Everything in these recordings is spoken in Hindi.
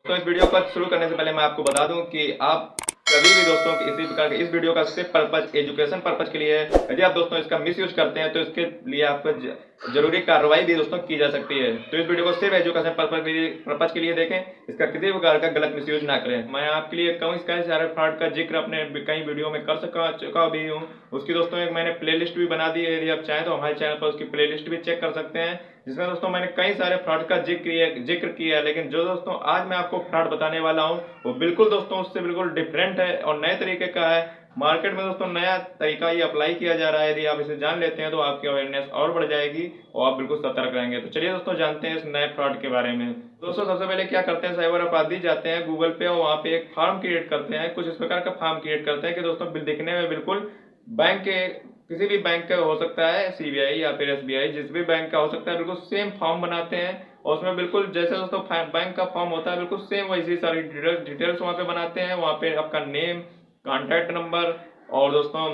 तो इस वीडियो को शुरू करने से पहले मैं आपको बता दूं कि आप कभी भी दोस्तों की इसी प्रकार के इस वीडियो का सिर्फ पर्पज एजुकेशन पर्पज के लिए है। यदि आप दोस्तों इसका मिसयूज करते हैं तो इसके लिए आपको जरूरी कार्रवाई भी दोस्तों की जा सकती है। तो इस वीडियो को सिर्फ एजुकेशन पर्पज के लिए देखें, इसका किसी प्रकार का गलत मिसयूज ना करें। मैं आपके लिए कई सारे फ्रॉड का जिक्र अपने कई वीडियो में कर चुका भी हूँ। उसकी दोस्तों एक मैंने प्ले लिस्ट भी बना दी है, यदि आप चाहें तो हमारे चैनल पर उसकी प्ले लिस्ट भी चेक कर सकते हैं, जिसमें दोस्तों मैंने कई सारे फ्रॉड का जिक्र किया है। लेकिन जो दोस्तों आज मैं आपको फ्रॉड बताने वाला हूं वो बिल्कुल दोस्तों उससे बिल्कुल डिफरेंट है और नए तरीके का है। मार्केट में दोस्तों नया तरीका ये अप्लाई किया जा रहा है। यदि आप इसे जान लेते हैं तो आपकी अवेयरनेस और बढ़ जाएगी और आप बिल्कुल सतर्क रहेंगे। तो चलिए दोस्तों जानते हैं इस नए फ्रॉड के बारे में। दोस्तों सबसे पहले क्या करते हैं, साइबर अपराधी जाते हैं गूगल पे और वहाँ पे एक फॉर्म क्रिएट करते हैं। कुछ इस प्रकार का फॉर्म क्रिएट करते हैं कि दोस्तों दिखने में बिल्कुल बैंक के किसी भी बैंक का हो सकता है, सीबीआई या फिर एसबीआई, जिस भी बैंक का हो सकता है, बिल्कुल सेम फॉर्म बनाते हैं और उसमें बिल्कुल जैसे दोस्तों बैंक का फॉर्म होता है बिल्कुल सेम वैसी सारी डिटेल्स वहाँ पे बनाते हैं। वहाँ पे आपका नेम, कॉन्टैक्ट नंबर और दोस्तों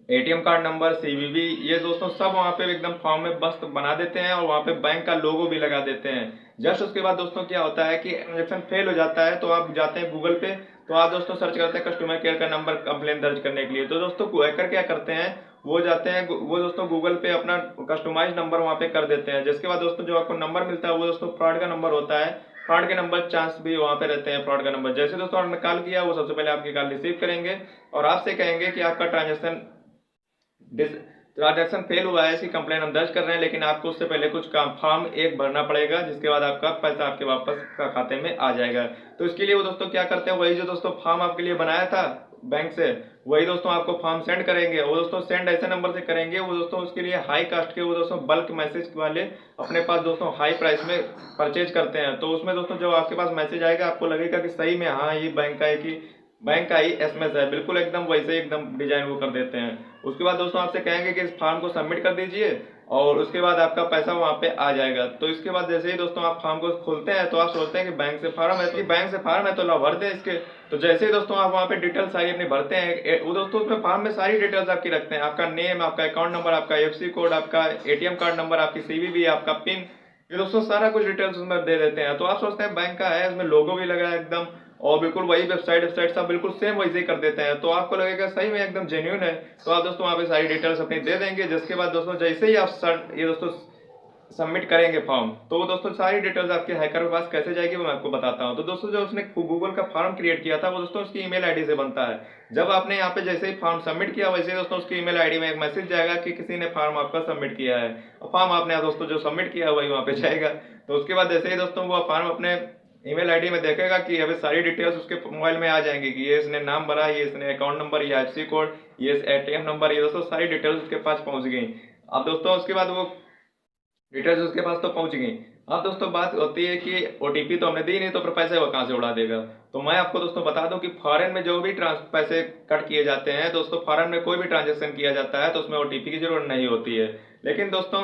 एटीएम कार्ड नंबर, सीवीवी, ये दोस्तों सब वहाँ पे एकदम फॉर्म में बस बना देते हैं और वहाँ पे बैंक का लोगो भी लगा देते हैं। जस्ट उसके बाद दोस्तों क्या होता है कि ट्रांजेक्शन फेल हो जाता है तो आप जाते हैं गूगल पे, तो आप दोस्तों सर्च करते हैं कस्टमर केयर का नंबर कंप्लेन दर्ज करने के लिए। तो दोस्तों हैकर क्या करते हैं, वो जाते हैं वो दोस्तों गूगल पे अपना कस्टमाइज नंबर वहाँ पे कर देते हैं, जिसके बाद दोस्तों जो आपको नंबर मिलता है वो दोस्तों फ्रॉड का नंबर होता है। फ्रॉड के नंबर चांस भी वहाँ पे रहते हैं। फ्रॉड का नंबर जैसे दोस्तों आपने कॉल किया वो सबसे पहले आपकी कॉल रिसीव करेंगे और आपसे कहेंगे कि आपका ट्रांजेक्शन फेल हुआ है, इसकी कंप्लेन हम दर्ज कर रहे हैं, लेकिन आपको उससे पहले कुछ काम फॉर्म एक भरना पड़ेगा, जिसके बाद आपका पैसा आपके वापस का खाते में आ जाएगा। तो इसके लिए वो दोस्तों क्या करते हैं, वही जो दोस्तों फॉर्म आपके लिए बनाया था बैंक से, वही दोस्तों आपको फॉर्म सेंड करेंगे। वो दोस्तों सेंड ऐसे नंबर से करेंगे, वो दोस्तों उसके लिए हाई कास्ट के वो दोस्तों बल्क मैसेज वाले अपने पास दोस्तों हाई प्राइस में परचेज करते हैं। तो उसमें दोस्तों जब आपके पास मैसेज आएगा आपको लगेगा कि सही में हाँ ये बैंक का ही एसएमएस है, बिल्कुल एकदम वैसे एकदम डिजाइन वो कर देते हैं। उसके बाद दोस्तों आपसे कहेंगे कि इस फॉर्म को सबमिट कर दीजिए और उसके बाद आपका पैसा वहां पे आ जाएगा। तो इसके बाद जैसे ही दोस्तों आप फॉर्म को खोलते हैं तो आप सोचते हैं कि बैंक से फॉर्म है तो ला भर दें इसके। तो जैसे ही दोस्तों आप वहाँ पे डिटेल्स सारी अपनी भरते हैं, वो दोस्तों उसमें फॉर्म में सारी डिटेल्स आपकी रखते हैं, आपका नेम, आपका अकाउंट नंबर, आपका एफसी कोड, आपका एटीएम कार्ड नंबर, आपकी सीवीवी, आपका पिन, ये दोस्तों सारा कुछ डिटेल्स उसमें दे देते हैं। तो आप सोचते हैं बैंक का है, इसमें लोगो भी लगा है एकदम और बिल्कुल वही वेबसाइट सब बिल्कुल सेम वैसे ही कर देते हैं। तो आपको लगेगा सही में एकदम जेन्युइन है। तो आप दोस्तों वहाँ पे सारी डिटेल्स अपनी दे देंगे, जिसके बाद दोस्तों जैसे ही आप ये दोस्तों सबमिट करेंगे फॉर्म, तो वो दोस्तों सारी डिटेल्स आपके हैकर के पास कैसे जाएगी वो मैं आपको बताता हूँ। तो दोस्तों जो उसने गूगल का फॉर्म क्रिएट किया था वो दोस्तों उसकी ईमेल आईडी से बनता है। जब आपने यहाँ पे जैसे ही फॉर्म सबमिट किया वैसे ही दोस्तों उसकी ईमेल आईडी में एक मैसेज जाएगा कि किसी ने फॉर्म आपका सबमिट किया है, और फॉर्म आपने दोस्तों जो सबमिट किया है वही वहाँ पे जाएगा। तो उसके बाद जैसे ही दोस्तों वो फॉर्म अपने ईमेल आईडी में देखेगा कि अभी सारी डिटेल्स उसके मोबाइल में आ जाएंगी कि ये इसने नाम भरा, ये इसने अकाउंट नंबर, ये एफसी कोड, ये एटीएम नंबर, ये दोस्तों सारी डिटेल्स उसके पास पहुंच गई। अब दोस्तों उसके बाद वो डिटेल्स उसके पास तो पहुंच गई। अब दोस्तों बात होती है कि ओटीपी तो हमने दी नहीं तो फिर पैसे वो कहाँ से उड़ा देगा। तो मैं आपको दोस्तों बता दूं कि फॉरेन में जो भी पैसे कट किए जाते हैं दोस्तों, फॉरेन में कोई भी ट्रांजेक्शन किया जाता है तो उसमें ओटीपी की जरूरत नहीं होती है। लेकिन दोस्तों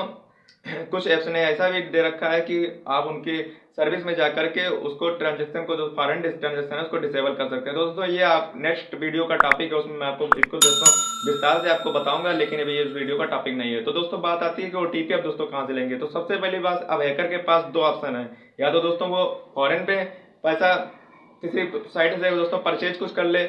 कुछ ऐप्स ने ऐसा भी दे रखा है कि आप उनकी सर्विस में जाकर के उसको ट्रांजेक्शन को जो फॉरेन ट्रांजेक्शन है उसको डिसेबल कर सकते हैं। तो दोस्तों ये आप नेक्स्ट वीडियो का टॉपिक है, उसमें मैं आपको इसको दोस्तों विस्तार से आपको बताऊंगा, लेकिन अभी इस वीडियो का टॉपिक नहीं है। तो दोस्तों बात आती है कि ओटीपी अब दोस्तों कहाँ से लेंगे। तो सबसे पहली बात, अब हैकर के पास दो ऑप्शन है, या तो दोस्तों वो फॉरेन पे पैसा किसी साइट से दोस्तों परचेज कुछ कर ले,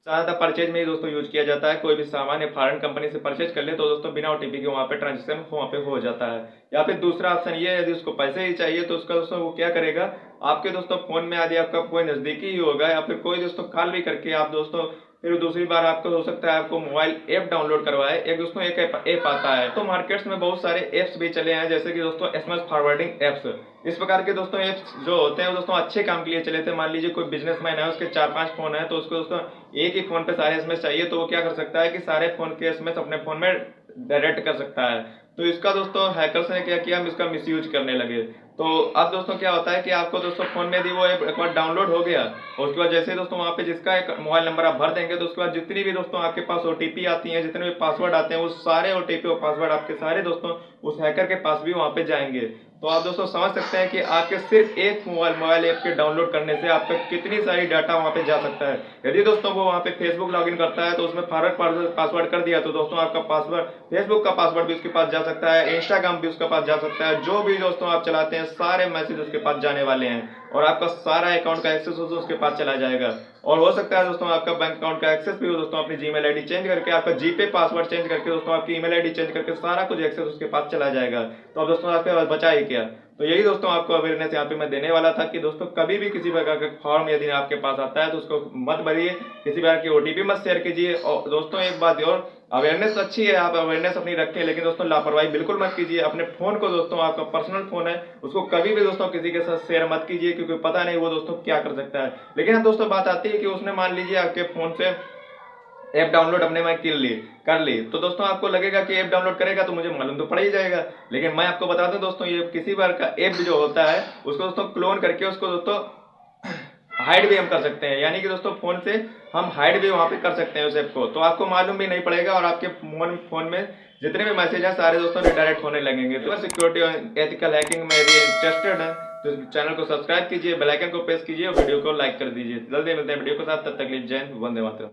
ज्यादातर परचेज में ही दोस्तों यूज किया जाता है, कोई भी सामान या फॉरेन कंपनी से परचेज कर ले तो दोस्तों बिना ओटीपी के वहाँ पे ट्रांजेक्शन वहाँ पे हो जाता है। या फिर दूसरा ऑप्शन ये है, यदि उसको पैसे ही चाहिए तो उसका दोस्तों वो क्या करेगा, आपके दोस्तों फोन में यदि आपका कोई नजदीकी ही होगा या फिर कोई दोस्तों कॉल भी करके आप दोस्तों फिर दूसरी बार आपको हो सकता है आपको मोबाइल ऐप डाउनलोड करवाए। एक दोस्तों एक ऐप आता है, तो मार्केट्स में बहुत सारे ऐप्स भी चले हैं, जैसे कि दोस्तों एसएमएस फॉरवर्डिंग ऐप्स। इस प्रकार के दोस्तों ऐप्स जो होते हैं वो दोस्तों अच्छे काम के लिए चले थे। मान लीजिए कोई बिजनेसमैन है, उसके 4-5 फोन है, तो उसको दोस्तों एक ही फोन पे सारे एसएमएस चाहिए, तो वो क्या कर सकता है कि सारे फोन के एसएमएस अपने फोन में डायरेक्ट कर सकता है। तो इसका दोस्तों हैकर्स ने क्या किया, हम इसका मिसयूज करने लगे। तो अब दोस्तों क्या होता है कि आपको दोस्तों फोन में यदि वो एक बार डाउनलोड हो गया और उसके बाद जैसे ही दोस्तों वहाँ पे जिसका एक मोबाइल नंबर आप भर देंगे तो उसके बाद जितनी भी दोस्तों आपके पास ओटीपी आती हैं, जितने भी पासवर्ड आते हैं, वो सारे ओटीपी और पासवर्ड आपके सारे दोस्तों उस हैकर के पास भी वहाँ पे जाएंगे। तो आप दोस्तों समझ सकते हैं कि आपके सिर्फ एक मोबाइल ऐप के डाउनलोड करने से आपका कितनी सारी डाटा वहाँ पे जा सकता है। यदि दोस्तों वो वहाँ पे फेसबुक लॉगिन करता है तो उसमें फॉरवर्ड पासवर्ड कर दिया तो दोस्तों आपका पासवर्ड, फेसबुक का पासवर्ड भी उसके पास जा सकता है, इंस्टाग्राम भी उसके पास जा सकता है, जो भी दोस्तों आप चलाते हैं सारे मैसेज उसके पास जाने वाले हैं। और आपका सारा अकाउंट का एक्सेस दोस्तों उसके पास चला जाएगा। और हो सकता है दोस्तों आपका बैंक अकाउंट का एक्सेस भी हो दोस्तों अपनी जीमेल आईडी चेंज करके, आपका जीपे पासवर्ड चेंज करके दोस्तों आपकी ईमेल आईडी चेंज करके सारा कुछ एक्सेस उसके पास चला जाएगा। तो अब दोस्तों आपके पास बचा ही क्या। तो यही दोस्तों आपको अवेयरनेस यहाँ पे मैं देने वाला था कि दोस्तों कभी भी किसी प्रकार का फॉर्म यदि आपके पास आता है तो उसको मत भरिए, किसी प्रकार की ओटीपी मत शेयर कीजिए। और दोस्तों एक बात और, अवेयरनेस अच्छी है, आप अवेयरनेस अपनी रखें, लेकिन दोस्तों लापरवाही बिल्कुल मत कीजिए। अपने फोन को दोस्तों, आपका पर्सनल फोन है, उसको कभी भी दोस्तों किसी के साथ शेयर मत कीजिए, क्योंकि पता नहीं वो दोस्तों क्या कर सकता है। लेकिन अब दोस्तों बात आती है कि उसने मान लीजिए आपके फोन से ऐप डाउनलोड अपने में कर ली, तो दोस्तों आपको लगेगा कि ऐप डाउनलोड करेगा तो मुझे मालूम तो पड़ ही जाएगा। लेकिन मैं आपको बता दूं दोस्तों, ये किसी बार का ऐप जो होता है उसको दोस्तों क्लोन करके उसको दोस्तों हाइड भी हम कर सकते हैं, यानी कि दोस्तों फोन से हम हाइड भी वहां पे कर सकते हैं उस ऐप को, तो आपको मालूम भी नहीं पड़ेगा और आपके फोन में जितने भी मैसेज हैं सारे दोस्तों रिडायरेक्ट होने लगेंगे। तो सिक्योरिटी और एथिकल हैकिंग में यदि इंटरेस्टेड है तो चैनल को सब्सक्राइब कीजिए, बेल आइकन को प्रेस कीजिए और वीडियो को लाइक कर दीजिए। जल्दी मिलते हैं वीडियो के साथ, तब तक के लिए जय हिंद, वंदे मातरम।